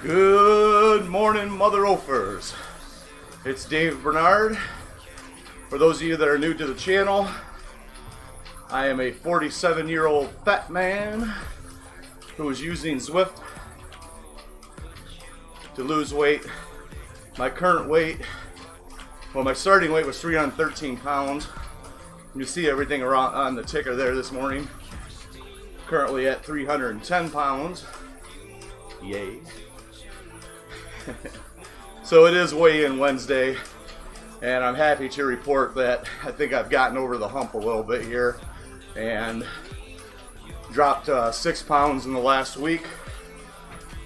Good morning, Mother Oafers. It's Dave Bernard. For those of you that are new to the channel, I am a 47-year-old fat man who is using Zwift to lose weight. My current weight, well, my starting weight was 313 pounds. You see everything around on the ticker there this morning. Currently at 310 pounds. Yay. So it is weigh-in Wednesday, and I'm happy to report that I think I've gotten over the hump a little bit here and dropped 6 pounds in the last week,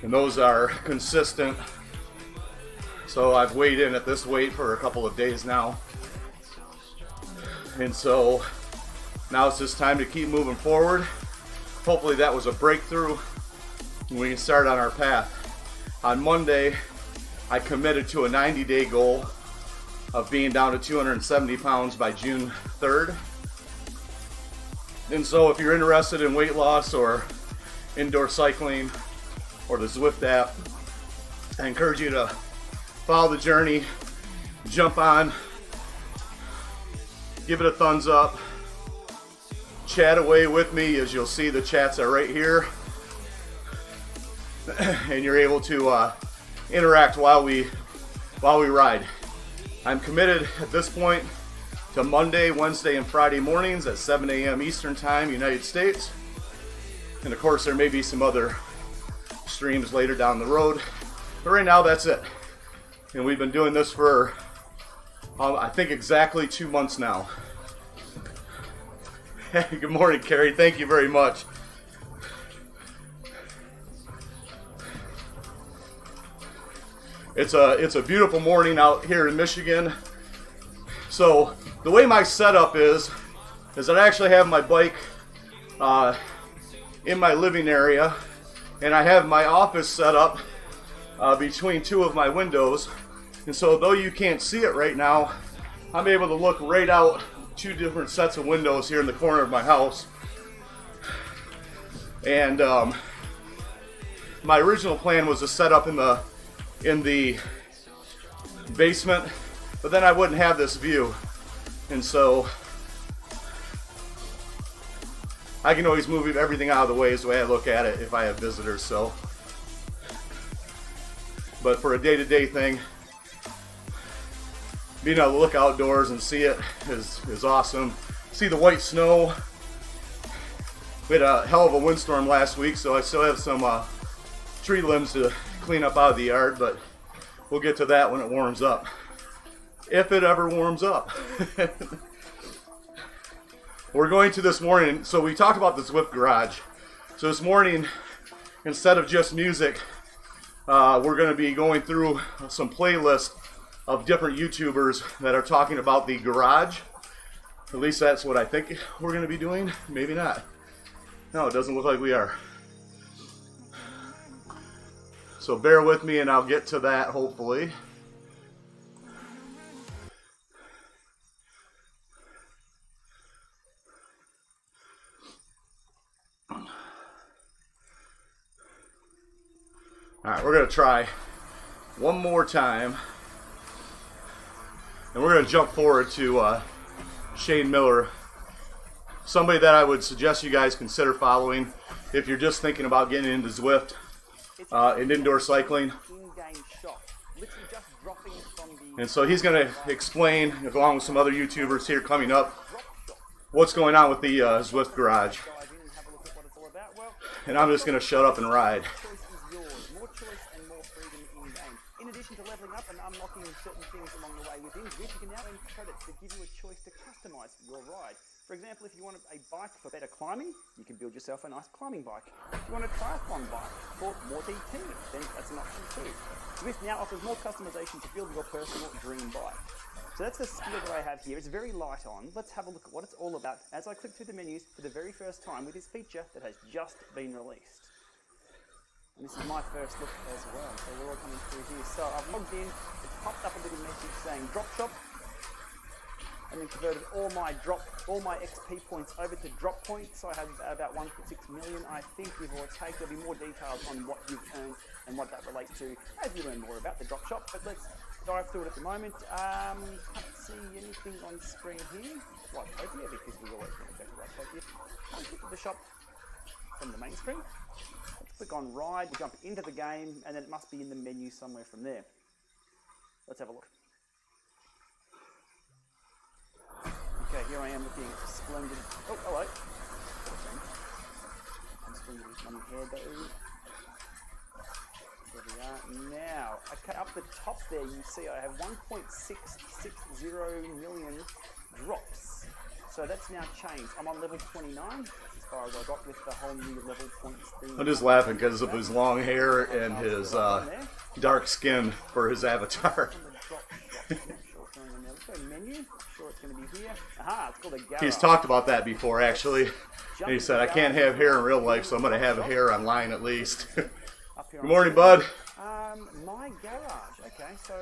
and those are consistent. So I've weighed in at this weight for a couple of days now, and so now it's just time to keep moving forward. Hopefully that was a breakthrough and we can start on our path. On Monday, I committed to a 90-day goal of being down to 270 pounds by June 3rd. And so if you're interested in weight loss or indoor cycling or the Zwift app, I encourage you to follow the journey, jump on, give it a thumbs up, chat away with me. As you'll see, the chats are right here. And you're able to interact while we ride. I'm committed at this point to Monday, Wednesday, and Friday mornings at 7 a.m. Eastern Time, United States. And of course, there may be some other streams later down the road. But right now, that's it. And we've been doing this for, I think, exactly 2 months now. Good morning, Carrie. Thank you very much. It's a beautiful morning out here in Michigan. So the way my setup is that I actually have my bike in my living area, and I have my office set up between two of my windows. And so though you can't see it right now, I'm able to look right out two different sets of windows here in the corner of my house. And my original plan was to set up in the basement, but then I wouldn't have this view, and so I can always move everything out of the way is the way I look at it if I have visitors. So, but for a day-to-day thing, being able to look outdoors and see it is awesome. See the white snow. We had a hell of a windstorm last week, so I still have some tree limbs to clean up out of the yard, but we'll get to that when it warms up, if it ever warms up. We're going to this morning, so we talked about the Zwift garage. So this morning, instead of just music, we're going to be going through some playlists of different YouTubers that are talking about the garage. At least that's what I think we're going to be doing. Maybe not. No, it doesn't look like we are. So bear with me and I'll get to that hopefully. Alright, we're going to try one more time. And we're going to jump forward to Shane Miller. Somebody that I would suggest you guys consider following if you're just thinking about getting into Zwift. In indoor cycling. And so he's going to explain, along with some other YouTubers here coming up, what's going on with the Zwift garage. And I'm just going to shut up and ride. In addition to leveling up and unlocking certain things along the way within Zwift, you can now earn credits that give you a choice to customize your ride. For example, if you want a bike for better climbing, you can build yourself a nice climbing bike. If you want a triathlon bike for more DT, then that's an option too. Zwift now offers more customization to build your personal dream bike. So that's the skill that I have here. It's very light on. Let's have a look at what it's all about as I click through the menus for the very first time with this feature that has just been released. And this is my first look as well. So we're all coming through here. So I've logged in. It's popped up a little message saying drop shop. and then converted all my XP points over to drop points. So I have about 1.6 million, I think, give or take. There'll be more details on what you've earned and what that relates to as you learn more about the drop shop. But let's dive through it at the moment. Can't see anything on screen here. Lightopia, because we've always been exactly Lightopia. Can't get to the shop from the main screen. Let's click on ride, we'll jump into the game, and then it must be in the menu somewhere from there. Let's have a look. Okay, here I am looking splendid. Oh, hello. I'm splendid with money hair though. There we are. Now, okay, up the top there you see I have 1.660 million drops. So that's now changed. I'm on level 29. That's as far as I got with the whole new level points thing. I'm just laughing because of his long hair and his dark skin for his avatar. Menu. Sure it's going to be here. Aha, it's called a garage. He's talked about that before, actually. And he said, I can't have hair in real life, so I'm going to have hair online at least. Good morning, bud. My garage. Okay, so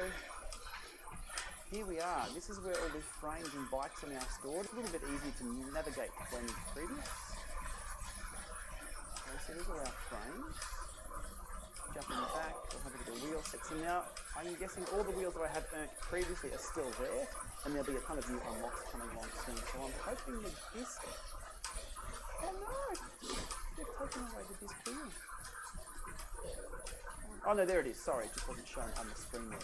here we are. This is where all the frames and bikes are now stored. It's a little bit easier to navigate than previous. Okay, so these are our frames. Jumping back, we'll have a look at the wheel sets. And now, I'm guessing all the wheels that I have earned previously are still there, and there'll be a ton of new unlocks coming along soon. So I'm hoping that this... Oh no! They've taken away the disc here. Oh no, there it is. Sorry, it just wasn't shown on the screen there. I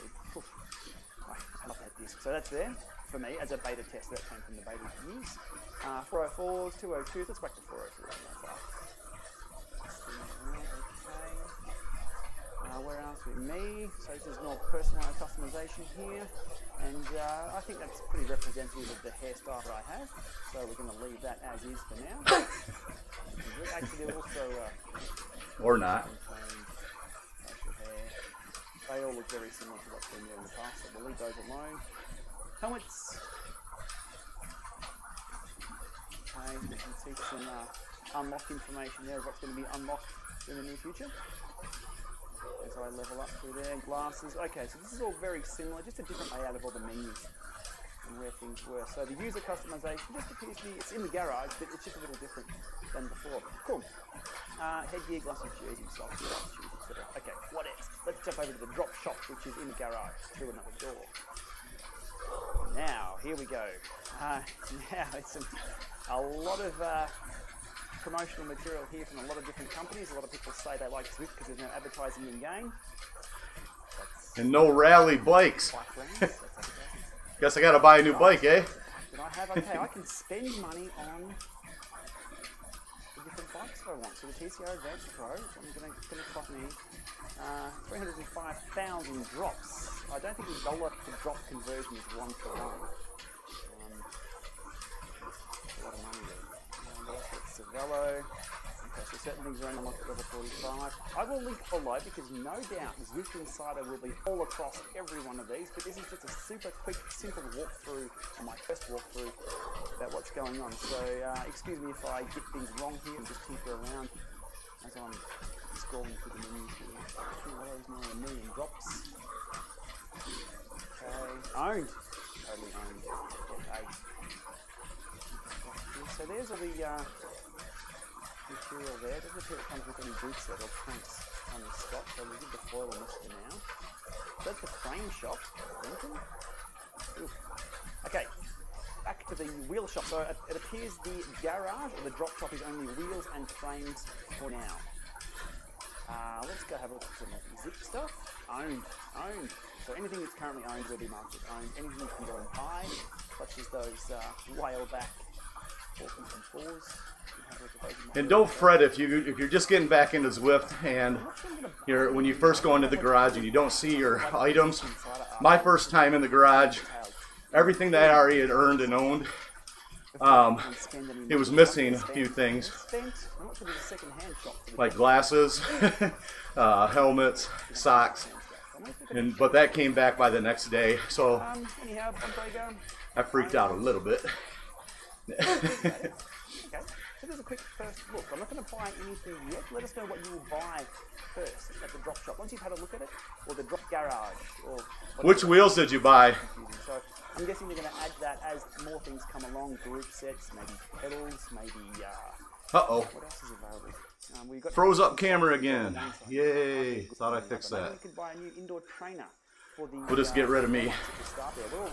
love that disc. So that's there for me as a beta test. That came from the beta use. 404s, 202s. Let's back to 402. Where else with me? So this is more personalised customization here, and I think that's pretty representative of the hairstyle that I have. So we're going to leave that as is for now. Actually, they're also or not. Facial hair. They all look very similar to what's been there in the past. So we'll leave those alone. Helmets. Okay, you can see some unlock information there of what's going to be unlocked in the near future. As I level up through there, glasses. Okay, so this is all very similar, just a different layout of all the menus and where things were. So the user customization just appears to be, it's in the garage, but it's just a little different than before. Cool. Headgear, glasses, jersey, socks, shoes, etc. Okay, what else? Let's jump over to the drop shop, which is in the garage, through another door. Now, here we go. Now, it's a lot of promotional material here from a lot of different companies. A lot of people say they like Zwift because there's no advertising in game. And no Raleigh bikes. Guess I gotta buy a new bike, eh? That I have, okay, I can spend money on the different bikes that I want. So the TCR Advance Pro, which I'm going to cost me 305,000 drops. I don't think the dollar to drop conversion is 1 for 1. A lot of money there. Savello. Okay, so certain things are only unlocked at level 45. I will link below because no doubt Zwift Insider will be all across every one of these, but this is just a super quick, simple walkthrough, or my first walkthrough about what's going on. So excuse me if I get things wrong here and just tinker around as I'm scrolling through the menus here. What are those now? A million drops. Okay, owned. Totally owned. Okay. So there's all the material there. It doesn't appear it comes with any boot set or cranks on the stock, so we'll give the foil on this for now. That's the frame shop. Okay, back to the wheel shop. So it appears the garage or the drop shop is only wheels and frames for now. Let's go have a look at some zip stuff. Owned. So anything that's currently owned will be marked as owned. Anything you can go and buy, such as those whale back 4s and 4s. And don't fret if you're just getting back into Zwift and when you first go into the garage and you don't see your items. My first time in the garage, everything that I already had earned and owned, it was missing a few things, like glasses, helmets, socks, but that came back by the next day, so I freaked out a little bit. Okay, so there's a quick first look. I'm not going to buy anything yet. Let us know what you will buy first at the drop shop. Once you've had a look at it, or the drop garage, or... Which wheels did you buy? So I'm guessing they're going to add that as more things come along, group sets, maybe pedals, maybe... Uh-oh. What else is available? We've got Froze up camera again. Yay. Thought I fixed that. You could buy a new indoor trainer for the... We'll just get rid of me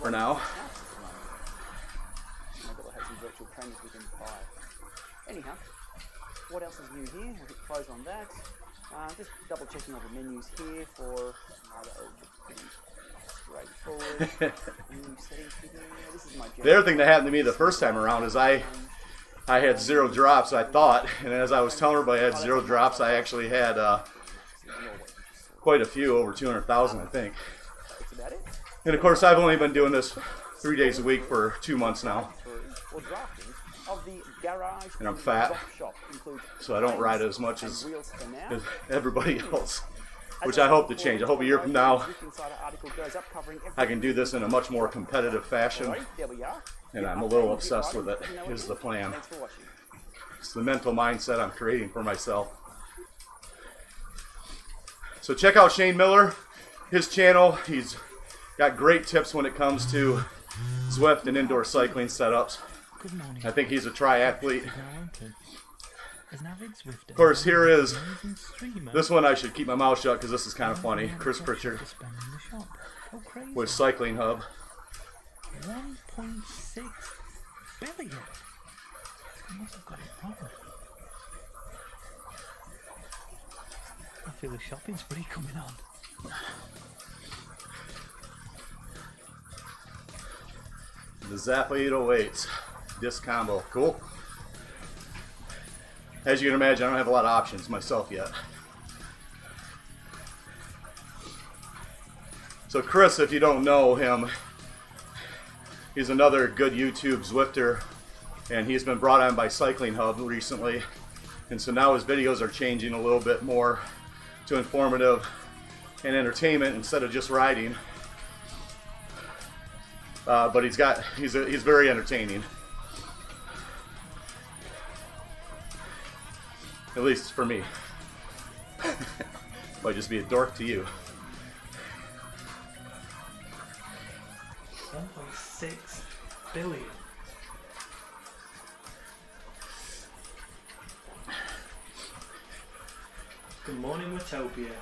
for now. Maybe we'll have some virtual trainers we can buy. Anyhow, what else is new here? We'll hit close on that. Just double checking all the menus here for pretty straightforward. New settings here. This is my the other thing that happened to me the first time around is I had 0 drops, I thought, and as I was telling everybody I had 0 drops, I actually had quite a few, over 200,000 I think. That's about it. And of course I've only been doing this 3 days a week for 2 months now. Or drafting of the garage and I'm fat, shop so I don't ride as much as everybody else, which I hope to change. I hope a year from now I can do this in a much more competitive fashion, and I'm a little obsessed with it, is the plan. It's the mental mindset I'm creating for myself. So check out Shane Miller, his channel. He's got great tips when it comes to Zwift and indoor cycling setups. I think he's a triathlete. Of course, here is this one. I should keep my mouth shut because this is kind of funny. Chris Pritchard with Cycling Hub. 1.6 billion. I must have got it wrong. I feel the shopping spree coming on. The Zappa 808s. Disc combo. Cool. As you can imagine, I don't have a lot of options myself yet. So Chris, if you don't know him, he's another good YouTube Zwifter, and he's been brought on by Cycling Hub recently, and so now his videos are changing a little bit more to informative and entertainment instead of just riding. But he's very entertaining. At least for me. Might just be a dork to you. 1.6 billion. Good morning, Watopia.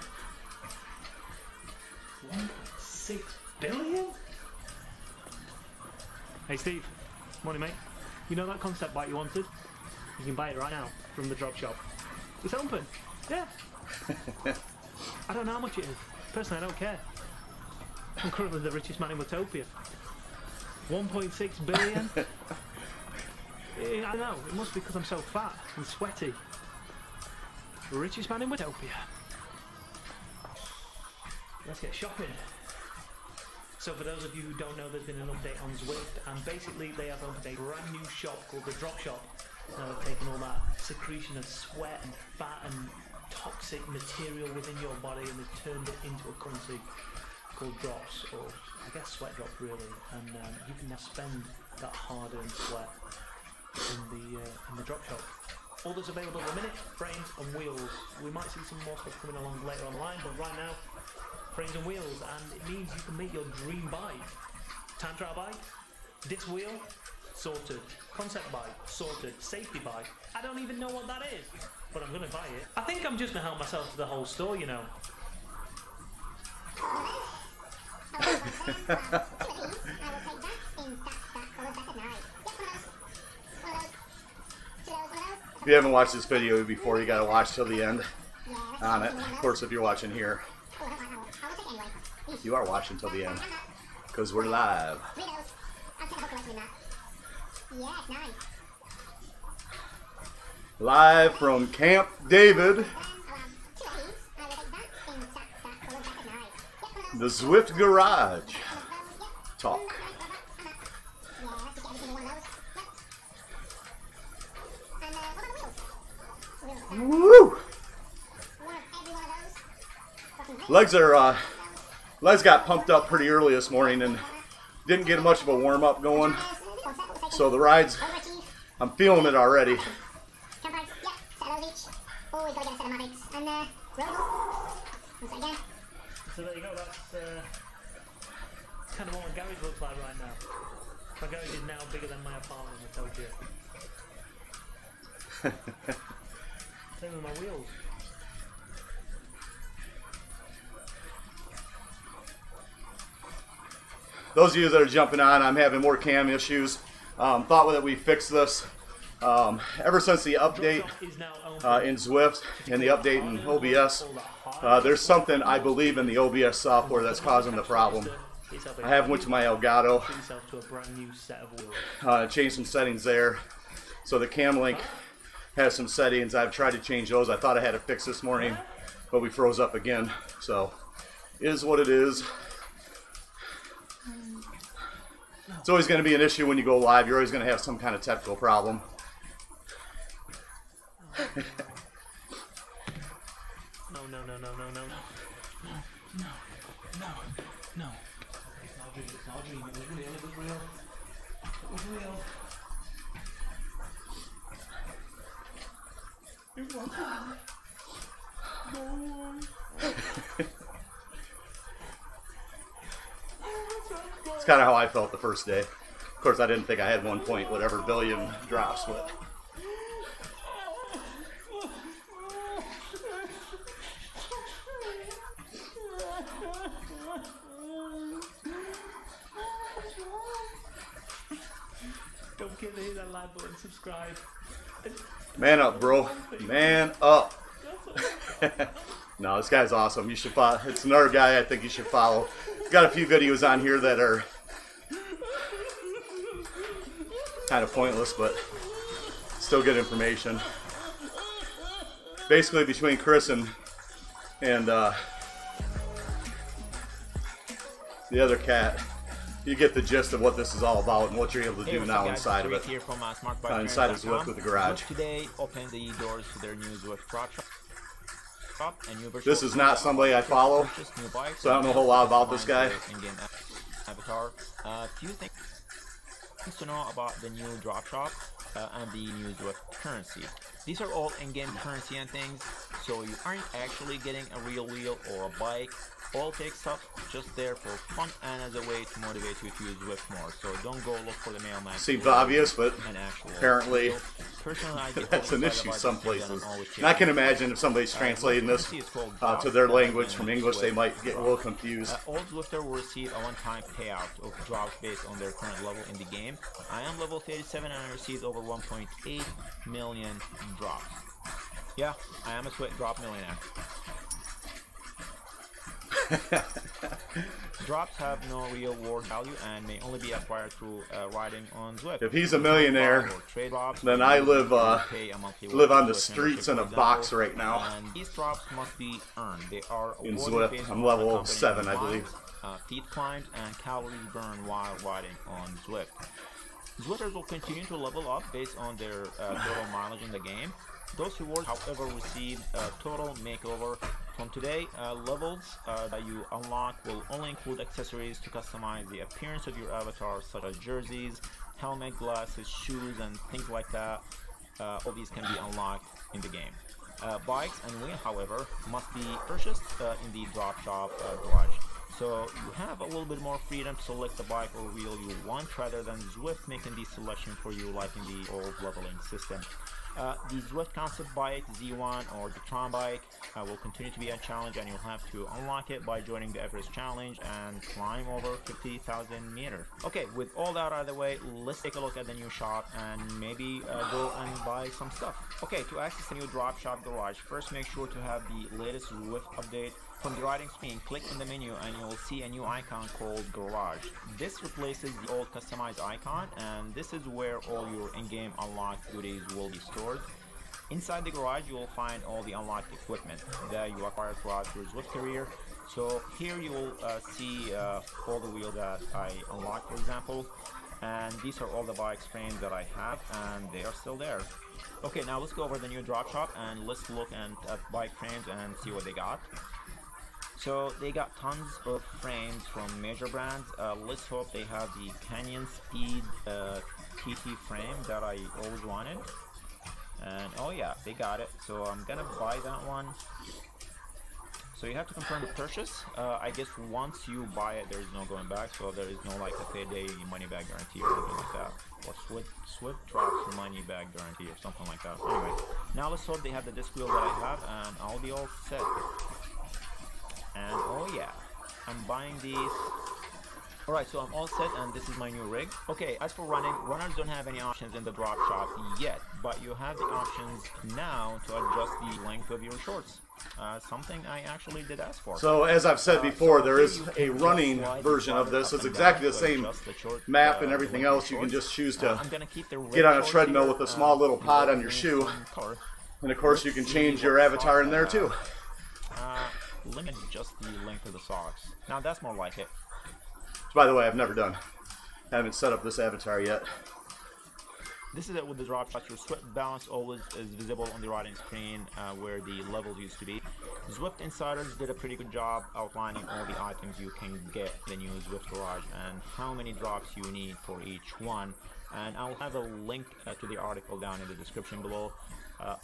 1.6 billion? Hey Steve, morning mate. You know that concept bike you wanted? You can buy it right now from the drop shop. It's open. Yeah. I don't know how much it is. Personally, I don't care. I'm currently the richest man in Watopia. 1.6 billion? I don't know. It must be because I'm so fat and sweaty. Richest man in Watopia. Let's get shopping. So for those of you who don't know, there's been an update on Zwift, and basically they have opened a brand new shop called the Drop Shop. Now they've taken all that secretion of sweat and fat and toxic material within your body and they've turned it into a currency called drops, or I guess sweat drops really, and you can now spend that hard-earned sweat in the Drop Shop. All that's available at the minute, frames and wheels. We might see some more stuff coming along later on the line, but right now, frames and wheels, and it means you can make your dream bike. Time trial bike, disc wheel, sorted. Concept bike, sorted. Safety bike, I don't even know what that is, but I'm gonna buy it. I think I'm just gonna help myself to the whole store, you know. If you haven't watched this video before, you gotta watch till the end on it. Of course, if you're watching here, you are watching till the end because we're live. Live from Camp David, the Zwift Garage talk. Woo! Legs got pumped up pretty early this morning and didn't get much of a warm up going. So the rides, I'm feeling it already. So there you go, that's kind of what my garage looks like right now. My garage is now bigger than my apartment, I told you. Same with my wheels. Those of you that are jumping on, I'm having more cam issues. Thought that we fixed this. Ever since the update in Zwift and the update in OBS, there's something I believe in the OBS software that's causing the problem. I have went to my Elgato, changed some settings there. So the cam link has some settings. I've tried to change those. I thought I had it fixed this morning, but we froze up again. So it is what it is. It's always going to be an issue when you go live. You're always going to have some kind of technical problem. No. It's not a dream. It was real. It was real. It was real. It was It's kind of how I felt the first day. Of course, I didn't think I had 1 point whatever billion drops, but don't forget to hit that like button, subscribe. man up, bro. Man up. No, this guy's awesome. You should follow. It's another guy I think you should follow. Got a few videos on here that are kind of pointless, but still good information. Basically, between Chris and the other cat, you get the gist of what this is all about and what you're able to do now inside of it. Here from, Inside of Zwift with the garage. Today, open the doors to their new Zwift drop shop. This is not somebody I follow, so I don't know a whole lot about this guy. Avatar. Few things to know about the new drop shop and the new Zwift currency. These are all in-game currency and things, so you aren't actually getting a real wheel or a bike. All take stuff just there for fun and as a way to motivate you to use Zwift more. So don't go look for the mailman. Seems obvious, but apparently that's an issue some places. And I can imagine if somebody's translating this to their language from English, they might get a little confused. All Zwifter will receive a one-time payout of drops based on their current level in the game. I am level 37 and I received over 1.8 million drops. Yeah, I am a Zwift drop millionaire. Drops have no real world value and may only be acquired through riding on Zwift. If he's a millionaire, then I live on the streets in a box right now. And these drops must be earned. They are in Zwift. I'm level 7, I believe. Feet climbed and calories burned while riding on Zwift. Zwifters will continue to level up based on their total mileage in the game. Those rewards, however, receive a total makeover. From today, levels that you unlock will only include accessories to customize the appearance of your avatar, such as jerseys, helmet, glasses, shoes, and things like that. All these can be unlocked in the game. Bikes and wheel, however, must be purchased in the drop shop garage. So you have a little bit more freedom to select the bike or wheel you want rather than Zwift making the selection for you like in the old leveling system. The Zwift concept bike, Z1 or the Tron bike will continue to be a challenge, and you'll have to unlock it by joining the Everest Challenge and climb over 50,000 meters. Okay, with all that out of the way, let's take a look at the new shop and maybe go and buy some stuff. Okay, to access the new drop shop garage, first make sure to have the latest Zwift update. From the riding screen, click in the menu and you'll see a new icon called Garage. This replaces the old customized icon, and this is where all your in-game unlocked goodies will be stored. Inside the garage, you will find all the unlocked equipment that you acquired throughout your Zwift career. So here you will see all the wheels that I unlocked, for example, and these are all the bike frames that I have, and they are still there. Okay, now let's go over the new drop shop and let's look at bike frames and see what they got. So they got tons of frames from major brands. Let's hope they have the Canyon Speed TT frame that I always wanted. And oh yeah, they got it. So I'm gonna buy that one. So you have to confirm the purchase. I guess once you buy it, there is no going back. So there is no like a payday money back guarantee or anything like that. Or Swift drops money back guarantee or something like that. Anyway, now let's hope they have the disc wheel that I have, and I'll be all set. And oh yeah, I'm buying these. Alright, so I'm all set and this is my new rig. Okay, as for running, runners don't have any options in the drop shop yet, but you have the options now to adjust the length of your shorts. Something I actually did ask for. So as I've said before, there is a running version of this. It's exactly the same map and everything else. You can just choose to get on a treadmill with a small little pod on your shoe. And of course you can change your avatar in there too. Limit just the length of the socks. Now that's more like it. By the way, I've never done. I haven't set up this avatar yet. This is it with the drop shot. Your Zwift balance always is visible on the riding screen where the levels used to be. Zwift Insiders did a pretty good job outlining all the items you can get in the new Zwift Garage and how many drops you need for each one. And I'll have a link to the article down in the description below.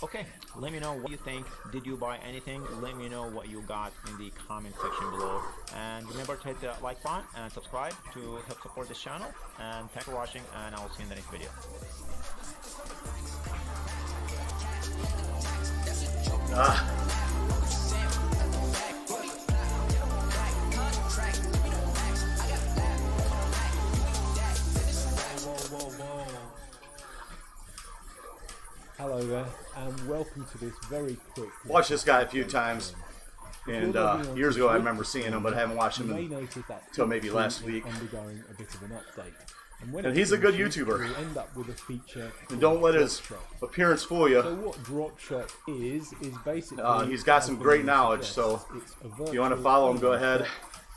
Okay, let me know what you think. Did you buy anything? Let me know what you got in the comment section below. And remember to hit the like button and subscribe to help support this channel. And thanks for watching, and I will see you in the next video. Hello there, and welcome to this very quick. Watched this guy a few times, and years ago I remember seeing him, but I haven't watched him until maybe last week. Undergoing a bit of an update. And he's a good YouTuber. We'll end up with a feature and don't let his appearance fool you. So what Drop Shop is basically... he's got some great knowledge, so if you want to follow him, go ahead.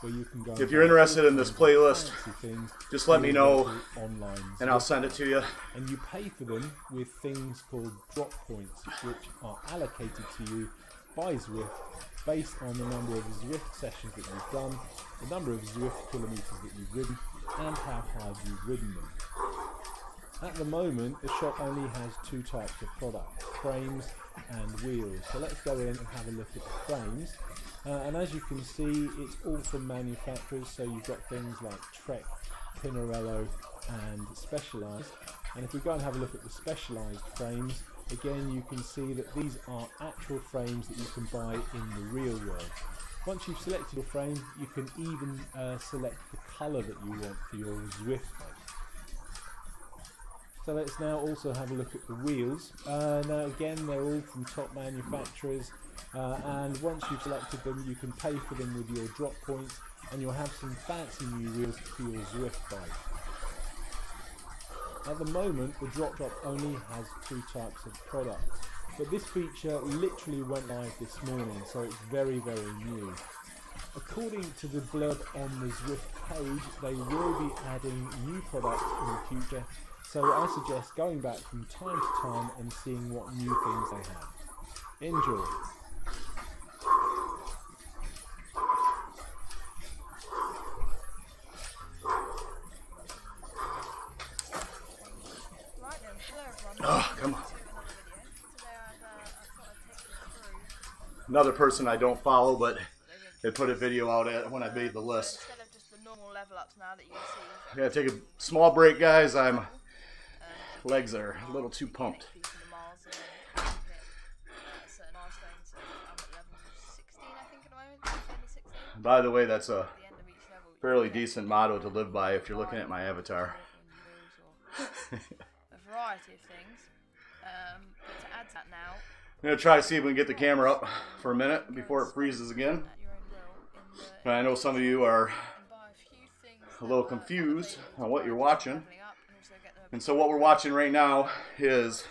Where you can go if you're interested in this playlist, just let me know, and I'll send it to you. And you pay for them with things called drop points, which are allocated to you by Zwift based on the number of Zwift sessions that you've done, the number of Zwift kilometers that you've ridden, and how hard you've ridden them. At the moment, the shop only has two types of product, frames and wheels. So let's go in and have a look at the frames. And as you can see, it's all from manufacturers, so you've got things like Trek, Pinarello and Specialized. And if we go and have a look at the Specialized frames, again you can see that these are actual frames that you can buy in the real world. Once you've selected your frame, you can even select the colour that you want for your Zwift bike. So let's now also have a look at the wheels. Now again, they're all from top manufacturers. And once you've selected them, you can pay for them with your drop points, and you'll have some fancy new wheels for your Zwift bike. At the moment, the drop shop only has two types of products, but this feature literally went live this morning, so it's very, very new. According to the blurb on the Zwift page, they will be adding new products in the future, so I suggest going back from time to time and seeing what new things they have. Enjoy! Oh, come on. Another person I don't follow, but they put a video out at when I made the list. I gotta take a small break, guys. Legs are a little too pumped. By the way, that's a fairly decent motto to live by if you're looking at my avatar. A variety of things, but to add to that now, I'm going to try to see if we can get the camera up for a minute before it freezes again. But I know some of you are a little confused on what you're watching. And so what we're watching right now is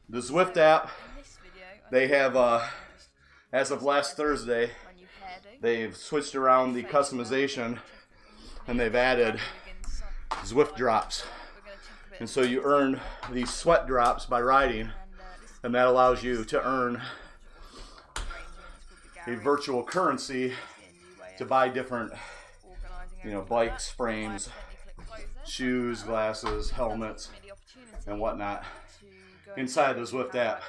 the Zwift app. They have, as of last Thursday, they've switched around the customization and they've added Zwift drops. And so you earn these sweat drops by riding, and that allows you to earn a virtual currency to buy different, bikes, frames, shoes, glasses, helmets, and whatnot inside the Zwift app.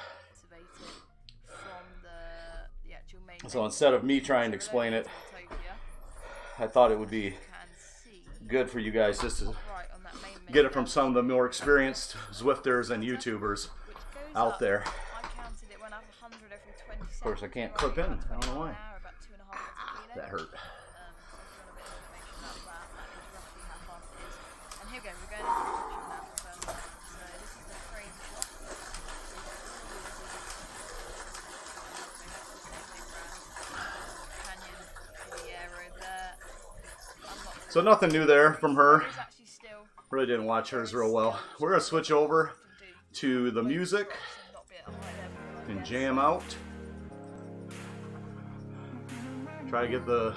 So instead of me trying to explain it, I thought it would be good for you guys just to get it from some of the more experienced Zwifters and YouTubers out there. Of course, I can't clip in. I don't know why. That hurt. And here we go. We're going into the now. So this is the frame shot. Canyon to the aero there. So nothing new there from her. Really didn't watch hers real well. We're going to switch over to the music and jam out. Try to get the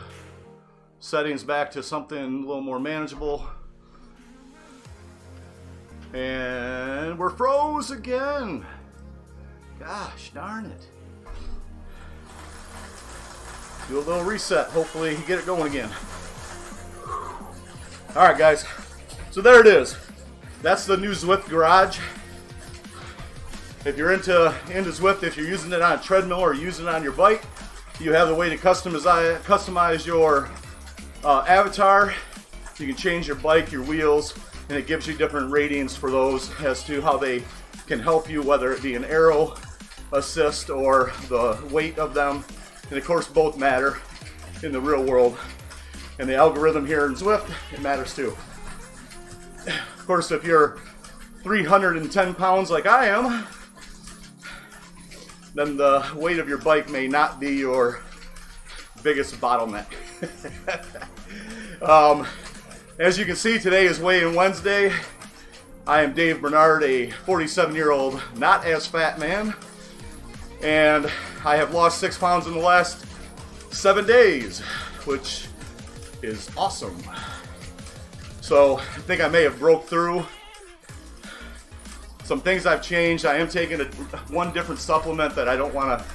settings back to something a little more manageable. And we're froze again. Gosh darn it. Do a little reset. Hopefully get it going again. Alright guys. So there it is. That's the new Zwift garage. If you're into Zwift, if you're using it on a treadmill or using it on your bike, you have the way to customize your avatar. You can change your bike, your wheels, and it gives you different ratings for those as to how they can help you, whether it be an aero assist or the weight of them. And of course, both matter in the real world. And the algorithm here in Zwift, it matters too. Of course, if you're 310 pounds like I am, then the weight of your bike may not be your biggest bottleneck. As you can see, today is weigh-in Wednesday. I am Dave Bernard, a 47-year-old not as fat man, and I have lost 6 pounds in the last 7 days, which is awesome. So I think I may have broke through. Some things I've changed. I am taking one different supplement that I don't want to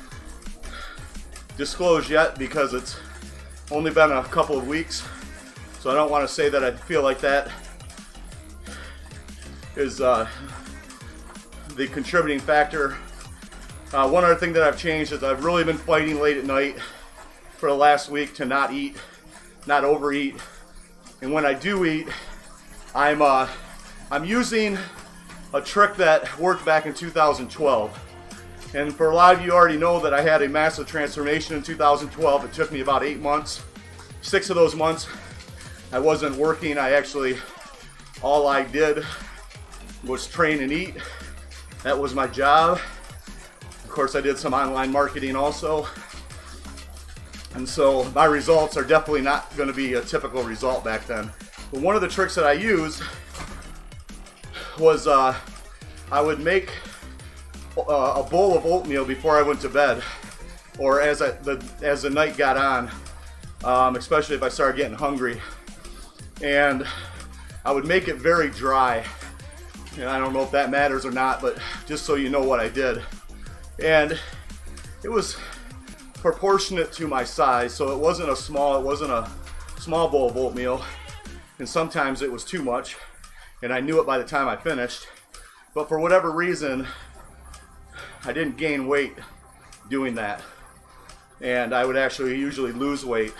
disclose yet because it's only been a couple of weeks. So I don't want to say that I feel like that is the contributing factor. One other thing that I've changed is I've really been fighting late at night for the last week to not eat, not overeat. And when I do eat, I'm using a trick that worked back in 2012. And for a lot of you already know that I had a massive transformation in 2012. It took me about 8 months. 6 of those months I wasn't working. All I did was train and eat. That was my job. Of course, I did some online marketing also. And so my results are definitely not going to be a typical result back then. But one of the tricks that I used was I would make a bowl of oatmeal before I went to bed, or as the night got on, especially if I started getting hungry. And I would make it very dry. And I don't know if that matters or not, but just so you know what I did. And it was proportionate to my size, so it wasn't a small bowl of oatmeal, and sometimes it was too much, and I knew it by the time I finished. But for whatever reason, I didn't gain weight doing that, and I would actually usually lose weight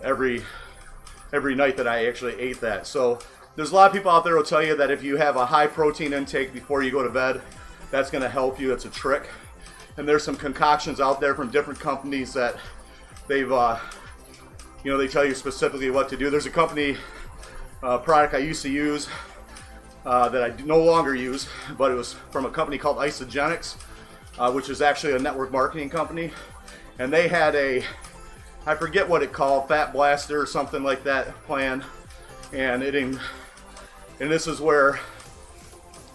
every night that I actually ate that. So there's a lot of people out there who will tell you that if you have a high protein intake before you go to bed, that's going to help you. It's a trick. And there's some concoctions out there from different companies that they've, they tell you specifically what to do. There's a company product I used to use that I no longer use, but it was from a company called Isogenics, which is actually a network marketing company. And they had I forget what it called, Fat Blaster or something like that plan. And this is where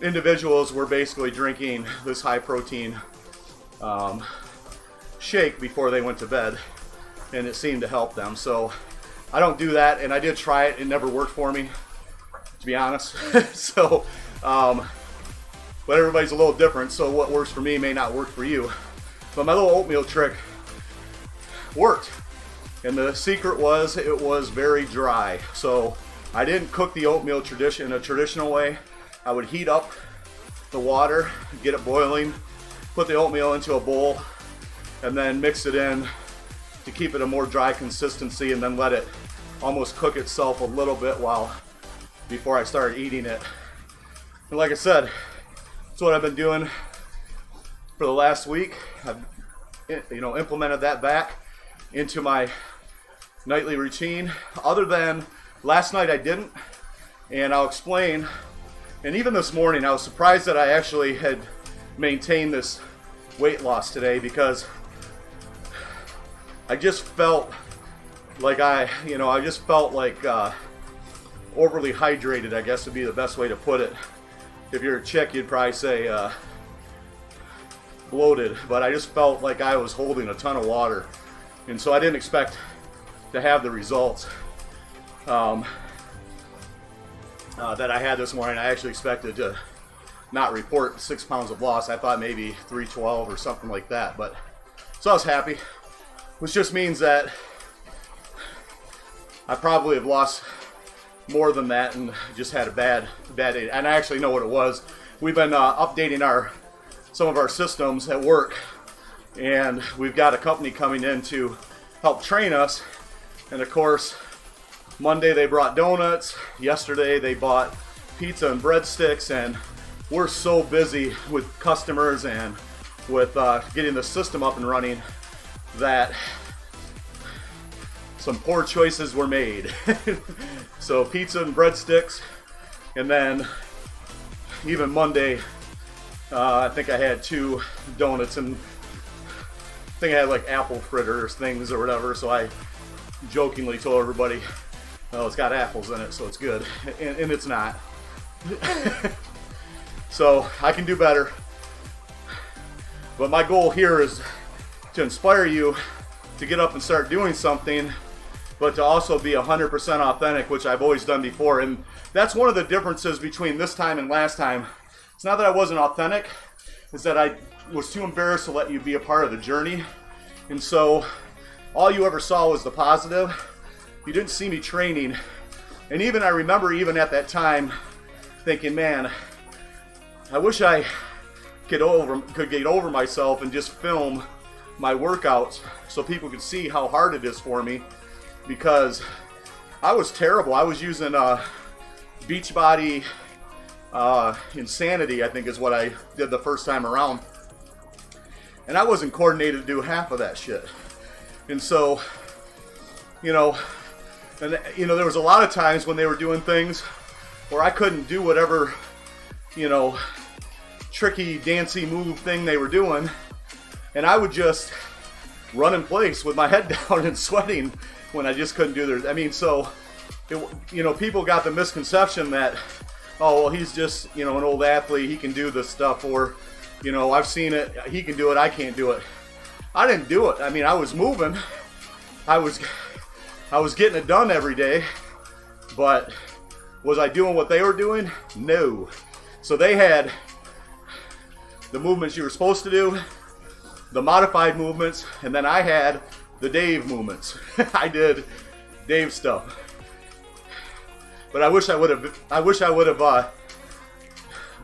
individuals were basically drinking this high protein shake before they went to bed, and it seemed to help them. So I don't do that, and I did try it. It never worked for me, to be honest. So but everybody's a little different, so what works for me may not work for you. But my little oatmeal trick worked, and the secret was it was very dry. So I didn't cook the oatmeal in a traditional way. I would heat up the water, get it boiling, put the oatmeal into a bowl, and then mix it in to keep it a more dry consistency, and then let it almost cook itself a little bit before I start eating it. And like I said, that's what I've been doing for the last week. I've implemented that back into my nightly routine. Other than last night I didn't, and I'll explain. And even this morning I was surprised that I actually had maintained this weight loss today, because I just felt like overly hydrated, I guess would be the best way to put it. If you're a chick, you'd probably say bloated, but I just felt like I was holding a ton of water, and so I didn't expect to have the results that I had this morning. I actually expected to not report 6 pounds of loss. I thought maybe 312 or something like that, but so I was happy, which just means that I probably have lost more than that and just had a bad day. And I actually know what it was. We've been updating some of our systems at work, and we've got a company coming in to help train us. And of course, Monday they brought donuts, yesterday they bought pizza and breadsticks, and we're so busy with customers and with getting the system up and running that some poor choices were made. So pizza and breadsticks, and then even Monday, I think I had 2 donuts, and I think I had like apple fritters things or whatever, so I jokingly told everybody, oh, it's got apples in it, so it's good, and it's not. So I can do better, but my goal here is to inspire you to get up and start doing something, but to also be 100% authentic, which I've always done before. And that's one of the differences between this time and last time. It's not that I wasn't authentic, it's that I was too embarrassed to let you be a part of the journey. And so all you ever saw was the positive. You didn't see me training. And even I remember even at that time thinking, man, I wish I could get over myself and just film my workouts so people could see how hard it is for me, because I was terrible. I was using Beachbody Insanity, I think is what I did the first time around, and I wasn't coordinated to do half of that shit. And so, there was a lot of times when they were doing things where I couldn't do whatever, tricky dancy move thing they were doing, and I would just run in place with my head down and sweating when I just couldn't do their. I mean, so people got the misconception that, oh, well, he's just an old athlete, he can do this stuff, or I've seen it, he can do it, I can't do it. I didn't do it. I mean, I was moving, I was getting it done every day, but was I doing what they were doing? No. So they had the movements you were supposed to do, the modified movements, and then I had the Dave movements. I did Dave stuff. But I wish I would have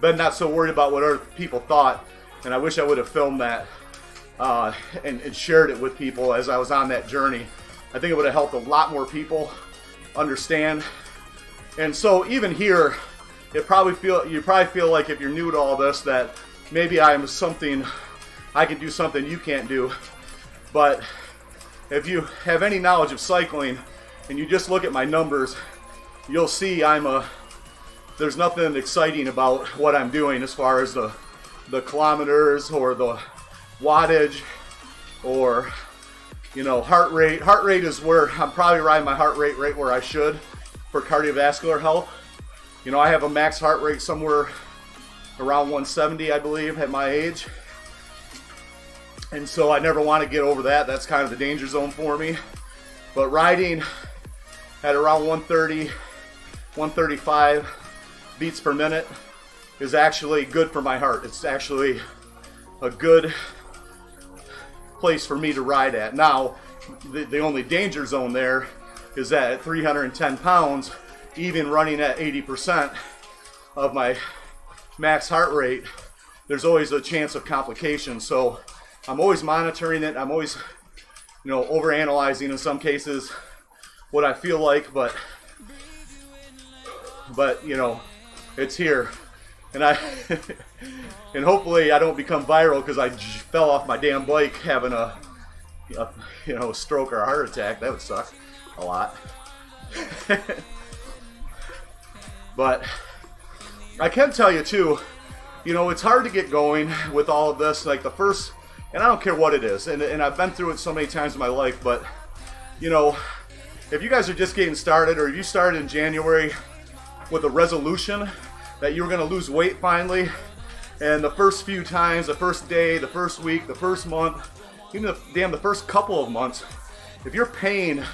been not so worried about what other people thought, and I wish I would have filmed that and shared it with people as I was on that journey. I think it would have helped a lot more people understand. And so even here, you probably feel like if you're new to all this that maybe I can do something you can't do. But if you have any knowledge of cycling and you just look at my numbers, you'll see there's nothing exciting about what I'm doing as far as the kilometers or the wattage or heart rate. Heart rate is where I'm probably riding my heart rate right where I should for cardiovascular health. I have a max heart rate somewhere around 170, I believe, at my age. And so I never want to get over that. That's kind of the danger zone for me. But riding at around 130, 135 beats per minute is actually good for my heart. It's actually a good place for me to ride at. Now, the only danger zone there is that at 310 pounds, even running at 80% of my max heart rate, there's always a chance of complications. So I'm always monitoring it. I'm always, you know, overanalyzing in some cases what I feel like, but you know, it's here. And and hopefully I don't become viral because I fell off my damn bike having a you know, stroke or a heart attack. That would suck a lot. But I can tell you too, you know, it's hard to get going with all of this. Like the first, and I don't care what it is, and I've been through it so many times in my life, but you know, if you guys are just getting started, or if you started in January with a resolution that you were going to lose weight finally, and the first few times, the first day, the first week, the first month, even the first couple of months, if your pain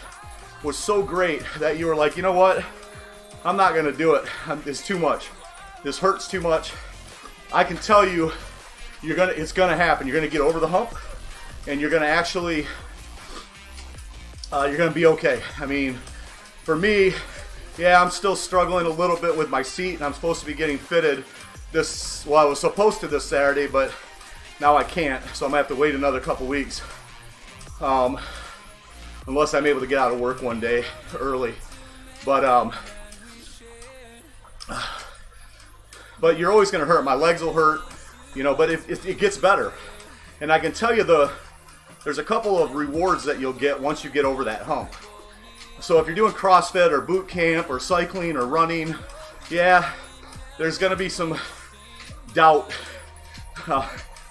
was so great that you were like, you know what, I'm not going to do it. It's too much. This hurts too much. I can tell you, it's going to happen. You're going to get over the hump, and you're going to actually, you're going to be okay. I mean, for me, yeah, I'm still struggling a little bit with my seat, and I'm supposed to be getting fitted well, I was supposed to this Saturday, but now I can't, so I'm going to have to wait another couple weeks. Unless I'm able to get out of work one day early. But you're always going to hurt. My legs will hurt, you know, but it gets better. And I can tell you there's a couple of rewards that you'll get once you get over that hump. So if you're doing CrossFit or boot camp or cycling or running, yeah, there's going to be some doubt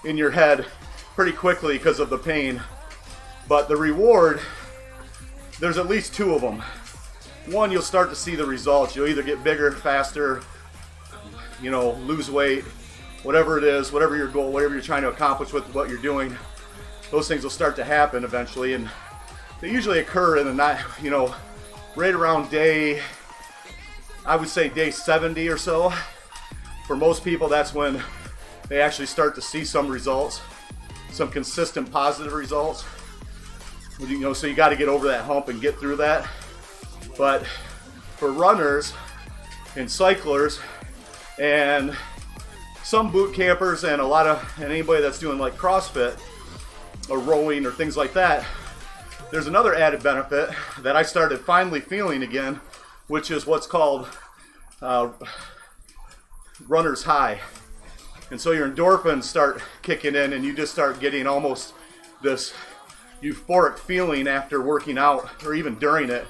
in your head pretty quickly because of the pain. But the reward, there's at least two of them. One, you'll start to see the results. You'll either get bigger, faster, you know, lose weight, whatever it is, whatever your goal, whatever you're trying to accomplish with what you're doing. Those things will start to happen eventually, and they usually occur in the night, you know, right around I would say day 70 or so. For most people, that's when they actually start to see some results, some consistent positive results. You know, so you got to get over that hump and get through that. But for runners and cyclers and some boot campers and anybody that's doing like CrossFit or rowing or things like that, there's another added benefit that I started finally feeling again, which is what's called runner's high. And so your endorphins start kicking in, and you just start getting almost this euphoric feeling after working out or even during it.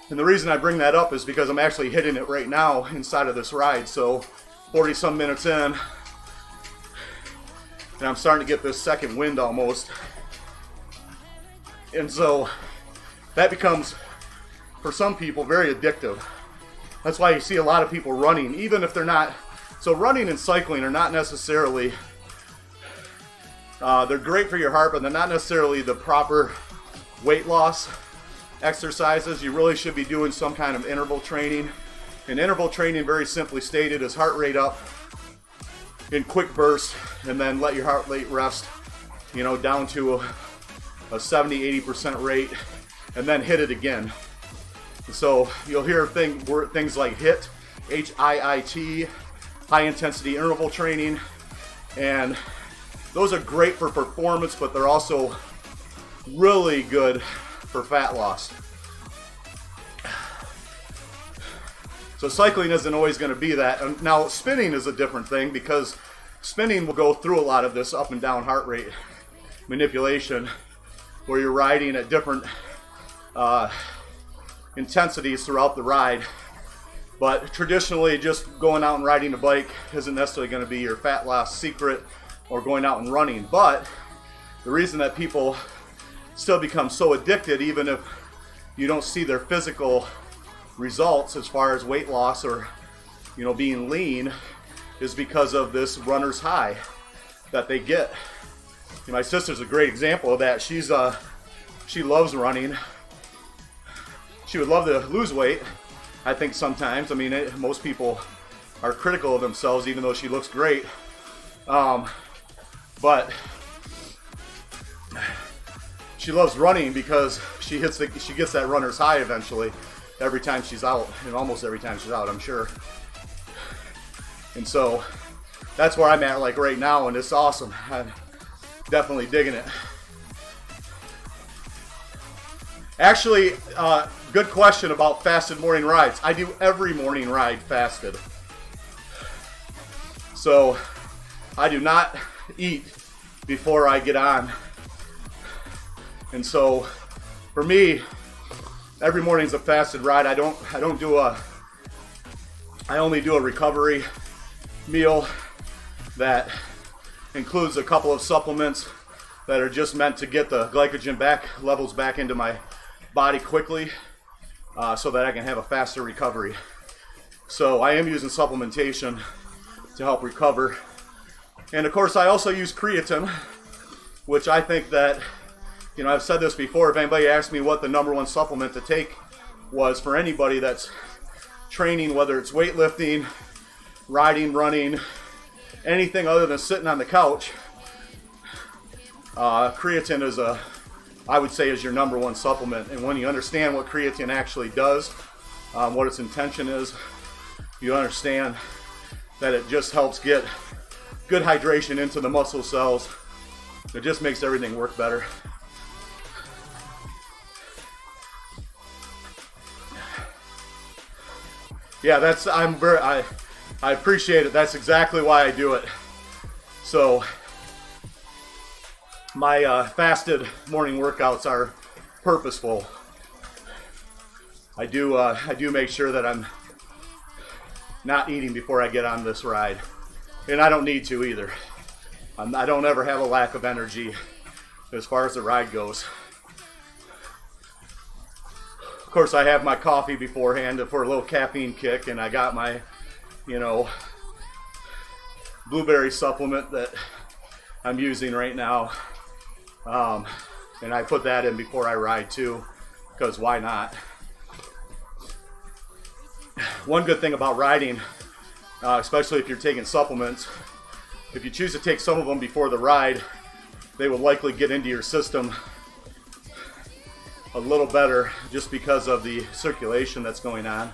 And the reason I bring that up is because I'm actually hitting it right now inside of this ride. So 40 some minutes in, and I'm starting to get this second wind almost. And so that becomes, for some people, very addictive. That's why you see a lot of people running, even if they're not. So running and cycling are not necessarily, they're great for your heart, but they're not necessarily the proper weight loss exercises. You really should be doing some kind of interval training. And interval training, very simply stated, is heart rate up in quick bursts, and then let your heart rate rest, you know, down to a 70-80% rate, and then hit it again. So you'll hear things like HIIT, H-I-I-T, high intensity interval training, and those are great for performance, but they're also really good for fat loss. So cycling isn't always going to be that. Now spinning is a different thing, because spinning will go through a lot of this up and down heart rate manipulation, where you're riding at different intensities throughout the ride. But traditionally, just going out and riding a bike isn't necessarily going to be your fat loss secret, or going out and running. But the reason that people still become so addicted, even if you don't see their physical results as far as weight loss or, you know, being lean, is because of this runner's high that they get. And my sister's a great example of that. She loves running. She would love to lose weight, I think, sometimes. I mean, most people are critical of themselves, even though she looks great. But she loves running because she gets that runner's high eventually, every time she's out, and almost every time she's out, I'm sure. And so that's where I'm at, like right now, and it's awesome. definitely digging it. Actually, good question about fasted morning rides. I do every morning ride fasted. So I do not eat before I get on. And so for me, every morning's a fasted ride. I only do a recovery meal that includes a couple of supplements that are just meant to get the glycogen levels back into my body quickly, so that I can have a faster recovery. So I am using supplementation to help recover. And of course I also use creatine, which I think that, you know, I've said this before, if anybody asked me what the #1 supplement to take was for anybody that's training, whether it's weightlifting, riding, running, anything other than sitting on the couch, creatine is I would say is your #1 supplement. And when you understand what creatine actually does, what its intention is, you understand that it just helps get good hydration into the muscle cells. It just makes everything work better. Yeah, I appreciate it. That's exactly why I do it. So my fasted morning workouts are purposeful. I do make sure that I'm not eating before I get on this ride, and I don't need to either. I don't ever have a lack of energy as far as the ride goes. Of course, I have my coffee beforehand for a little caffeine kick, and I got my, you know, blueberry supplement that I'm using right now. And I put that in before I ride too, because why not? One good thing about riding, especially if you're taking supplements, if you choose to take some of them before the ride, they will likely get into your system a little better just because of the circulation that's going on,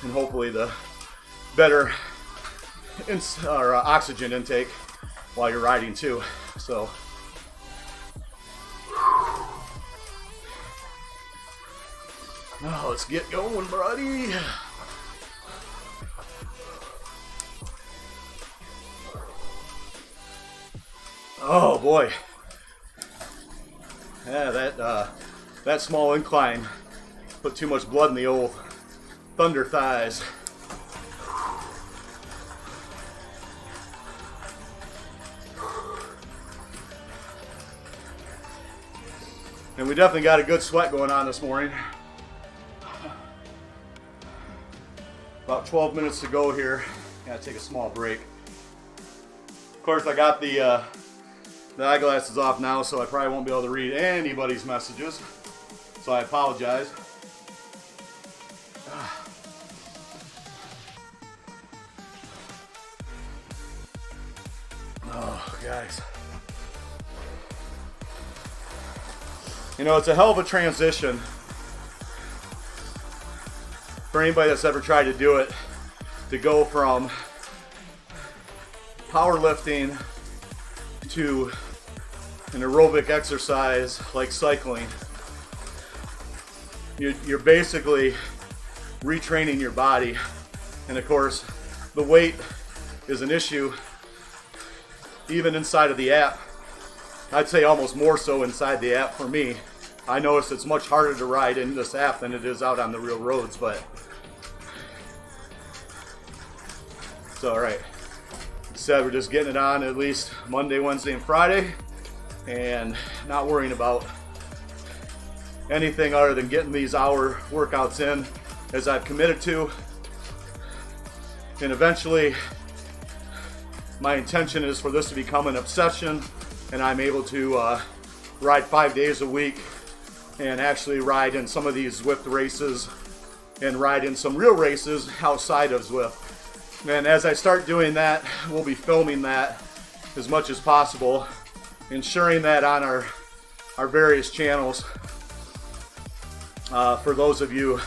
and hopefully the better oxygen intake while you're riding too. So now let's get going, buddy. Oh boy, yeah, that small incline put too much blood in the old thunder thighs. And we definitely got a good sweat going on this morning. About 12 minutes to go here. Gotta take a small break. Of course, I got the eyeglasses off now, so I probably won't be able to read anybody's messages. So I apologize. Oh, guys. You know, it's a hell of a transition for anybody that's ever tried to do it, to go from powerlifting to an aerobic exercise like cycling. You're basically retraining your body, and of course the weight is an issue even inside of the app. I'd say almost more so inside the app for me. I notice it's much harder to ride in this app than it is out on the real roads, but it's all right. Like I said, we're just getting it on at least Monday, Wednesday, and Friday, and not worrying about anything other than getting these hour workouts in as I've committed to. And eventually, my intention is for this to become an obsession, and I'm able to ride 5 days a week and actually ride in some of these Zwift races and ride in some real races outside of Zwift. And as I start doing that, we'll be filming that as much as possible, ensuring that on our various channels for those of you.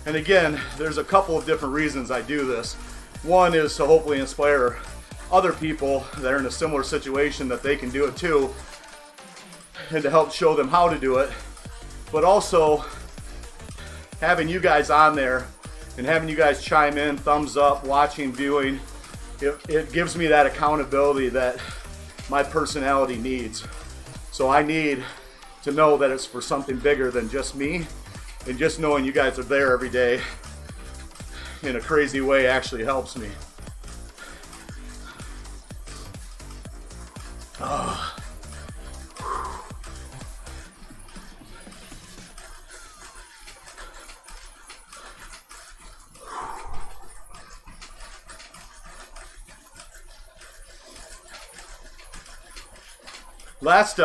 And again, there's a couple of different reasons I do this. One is to hopefully inspire other people that are in a similar situation that they can do it too, and to help show them how to do it. But also having you guys on there and having you guys chime in, thumbs up, watching, viewing, it gives me that accountability that my personality needs. So I need to know that it's for something bigger than just me, and just knowing you guys are there every day in a crazy way actually helps me.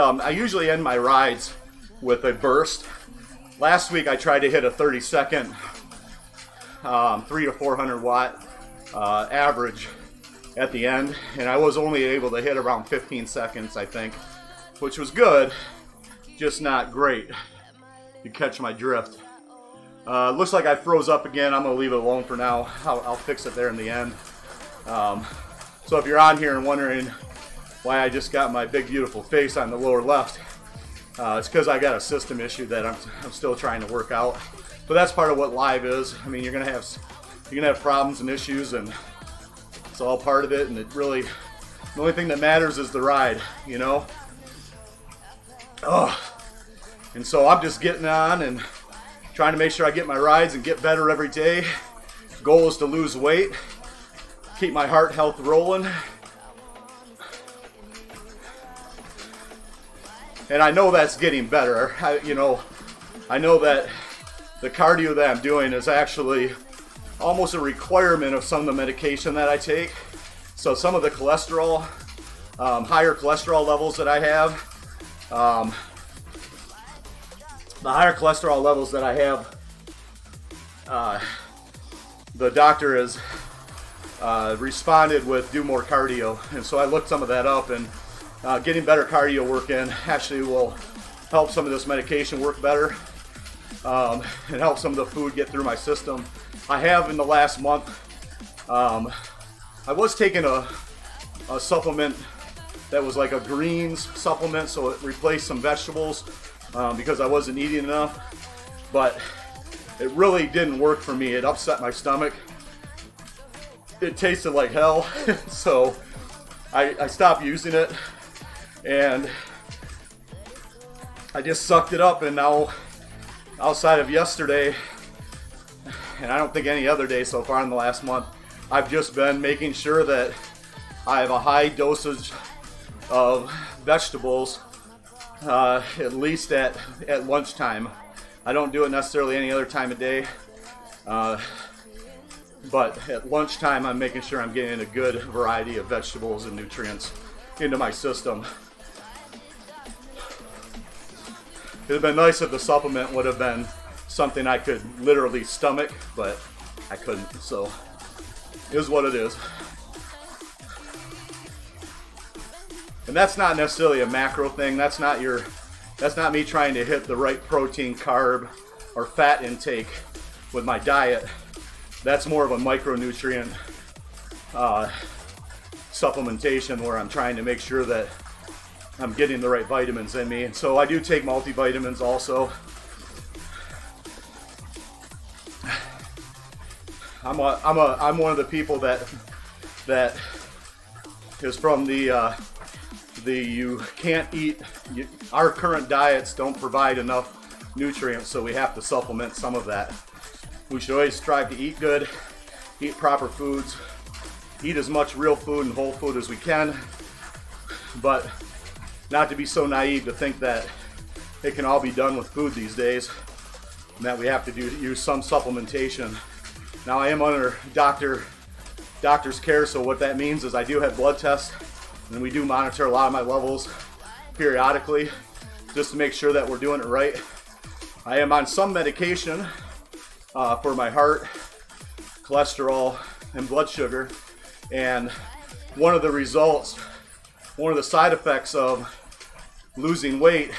I usually end my rides with a burst. Last week I tried to hit a 30-second 300 to 400 watt average at the end, and I was only able to hit around 15 seconds, I think, which was good, just not great. You catch my drift. Looks like I froze up again. I'm gonna leave it alone for now. I'll fix it there in the end. So if you're on here and wondering why I just got my big beautiful face on the lower left, it's because I got a system issue that I'm still trying to work out. But that's part of what live is. I mean, you're gonna have problems and issues, and it's all part of it. And it really, the only thing that matters is the ride, you know. And so I'm just getting on and trying to make sure I get my rides and get better every day. Goal is to lose weight, keep my heart health rolling. And I know that's getting better. I know that the cardio that I'm doing is actually almost a requirement of some of the medication that I take. So some of the cholesterol, higher cholesterol levels that I have, the doctor has responded with do more cardio. And so I looked some of that up, and getting better cardio work in actually will help some of this medication work better, and help some of the food get through my system. I have in the last month, I was taking a supplement that was like a greens supplement, so it replaced some vegetables because I wasn't eating enough, but it really didn't work for me. It upset my stomach. It tasted like hell, so I stopped using it. And I just sucked it up, and now, outside of yesterday, and I don't think any other day so far in the last month, I've just been making sure that I have a high dosage of vegetables, at least at lunchtime. I don't do it necessarily any other time of day, but at lunchtime I'm making sure I'm getting a good variety of vegetables and nutrients into my system. It would have been nice if the supplement would have been something I could literally stomach, but I couldn't, so it is what it is. And that's not necessarily a macro thing. That's not me trying to hit the right protein, carb, or fat intake with my diet. That's more of a micronutrient supplementation where I'm trying to make sure that I'm getting the right vitamins in me. And so I do take multivitamins also. I'm one of the people that is from the you can't eat, our current diets don't provide enough nutrients, so we have to supplement some of that. We should always strive to eat good, eat proper foods, eat as much real food and whole food as we can, but not to be so naive to think that it can all be done with food these days, and that we have to use some supplementation. Now I am under doctor's care, so what that means is I do have blood tests, and we do monitor a lot of my levels periodically just to make sure that we're doing it right. I am on some medication for my heart, cholesterol, and blood sugar, and one of the side effects of losing weight,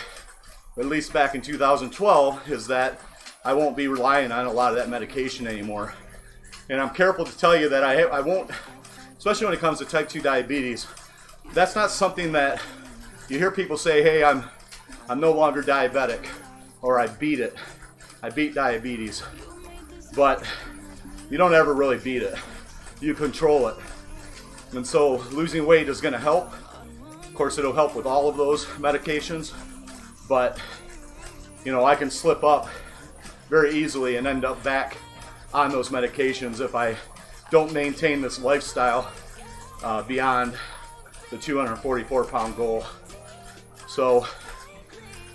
at least back in 2012, is that I won't be relying on a lot of that medication anymore. And I'm careful to tell you that I won't especially when it comes to type 2 diabetes, that's not something that you hear people say, hey, I'm no longer diabetic, or I beat it. I beat diabetes. But you don't ever really beat it. You control it. And so losing weight is going to help. Of course, it'll help with all of those medications. But, you know, I can slip up very easily and end up back on those medications if I don't maintain this lifestyle beyond the 244-pound goal. So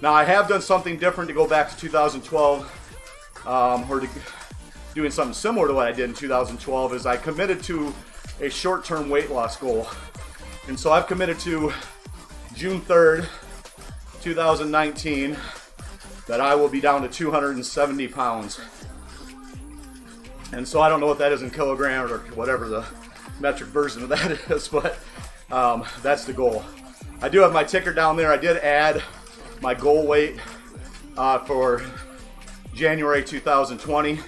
now I have done something different to go back to 2012, or doing something similar to what I did in 2012, is I committed to a short-term weight loss goal. And so I've committed to June 3rd, 2019, that I will be down to 270 pounds. And so I don't know what that is in kilograms or whatever the metric version of that is, but that's the goal. I do have my ticker down there. I did add my goal weight for January 2020,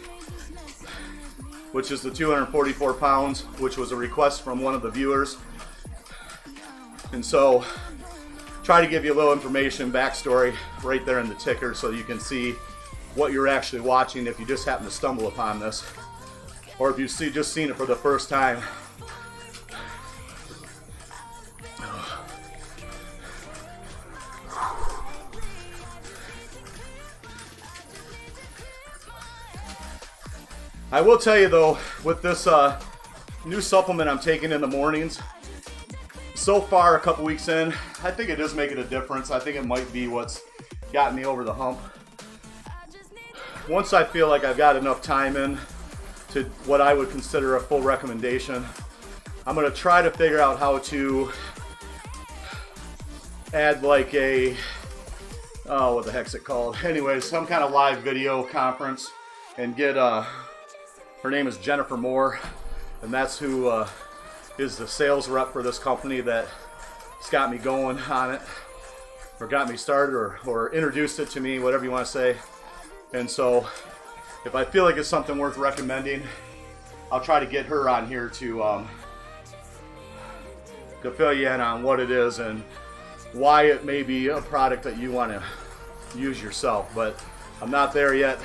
which is the 244 pounds, which was a request from one of the viewers. And so try to give you a little information, backstory right there in the ticker so you can see what you're actually watching if you just happen to stumble upon this, or if you've just seen it for the first time. I will tell you though, with this new supplement I'm taking in the mornings, so far a couple weeks in, I think it is making a difference. I think it might be what's gotten me over the hump. Once I feel like I've got enough time in to what I would consider a full recommendation, I'm going to try to figure out how to add like a, oh, what the heck's it called? Anyways, some kind of live video conference and get, her name is Jennifer Moore, and that's who is the sales rep for this company that's got me going on it, or got me started, or introduced it to me, whatever you want to say. And so if I feel like it's something worth recommending, I'll try to get her on here to fill you in on what it is and why it may be a product that you want to use yourself. But I'm not there yet.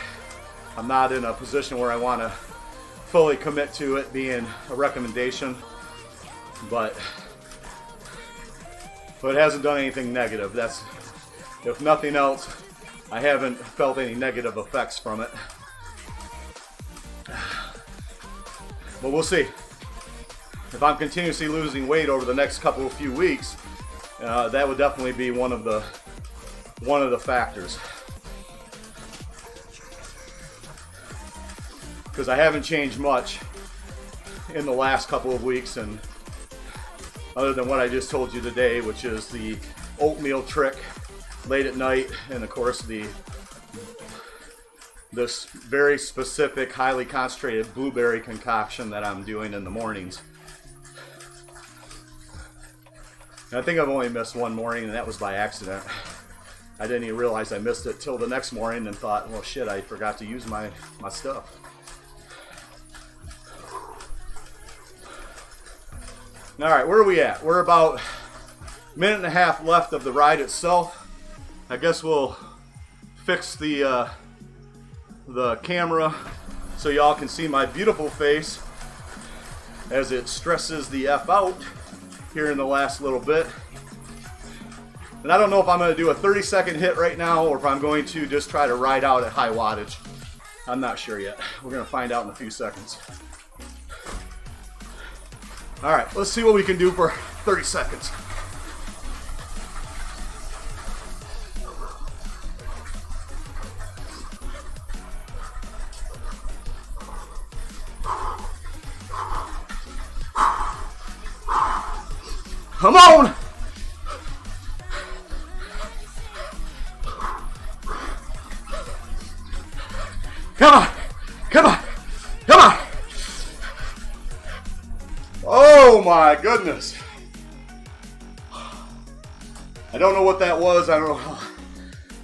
I'm not in a position where I want to fully commit to it being a recommendation, but it hasn't done anything negative. That's, if nothing else, I haven't felt any negative effects from it. But we'll see. If I'm continuously losing weight over the next few weeks, that would definitely be one of the factors. Because I haven't changed much in the last couple of weeks, and other than what I just told you today, which is the oatmeal trick late at night, and of course this very specific, highly concentrated blueberry concoction that I'm doing in the mornings. And I think I've only missed one morning, and that was by accident. I didn't even realize I missed it till the next morning and thought, well shit, I forgot to use my stuff. All right, where are we at? We're about a minute and a half left of the ride itself. I guess we'll fix the camera so y'all can see my beautiful face as it stresses the F out here in the last little bit. And I don't know if I'm going to do a 30-second hit right now or if I'm going to just try to ride out at high wattage. I'm not sure yet. We're going to find out in a few seconds. All right, let's see what we can do for 30 seconds. Come on! Come on! Come on! Come on! Oh my goodness. I don't know what that was. I don't know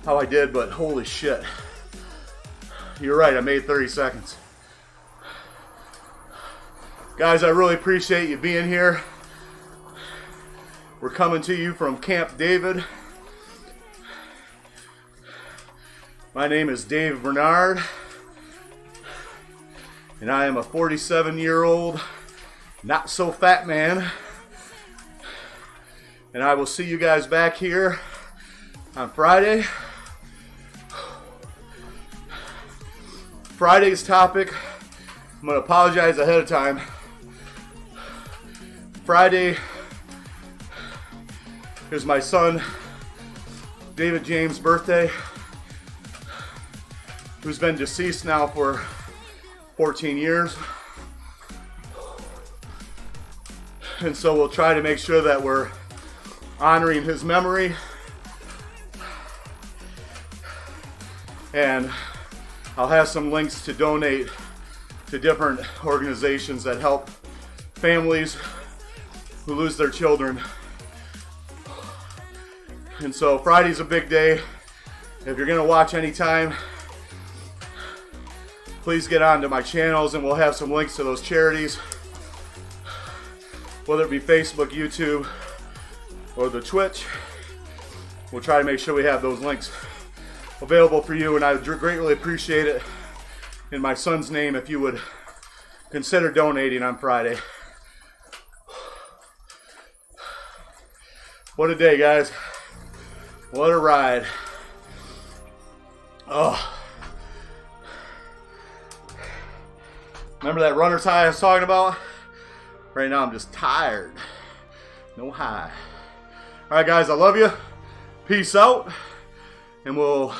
how I did, but holy shit. You're right, I made 30 seconds. Guys, I really appreciate you being here. We're coming to you from Camp David. My name is Dave Bernard, and I am a 47-year-old, not so fat man. And I will see you guys back here on Friday. Friday's topic, I'm going to apologize ahead of time. Friday is my son David James' birthday, who's been deceased now for 14 years. And so we'll try to make sure that we're honoring his memory. And I'll have some links to donate to different organizations that help families who lose their children. And so Friday's a big day. If you're gonna watch anytime, please get onto my channels and we'll have some links to those charities, whether it be Facebook, YouTube, or the Twitch. We'll try to make sure we have those links available for you, and I would greatly appreciate it in my son's name if you would consider donating on Friday. What a day, guys. What a ride. Oh. Remember that runner's high I was talking about? Right now I'm just tired. No high. Alright guys, I love you. Peace out. And we'll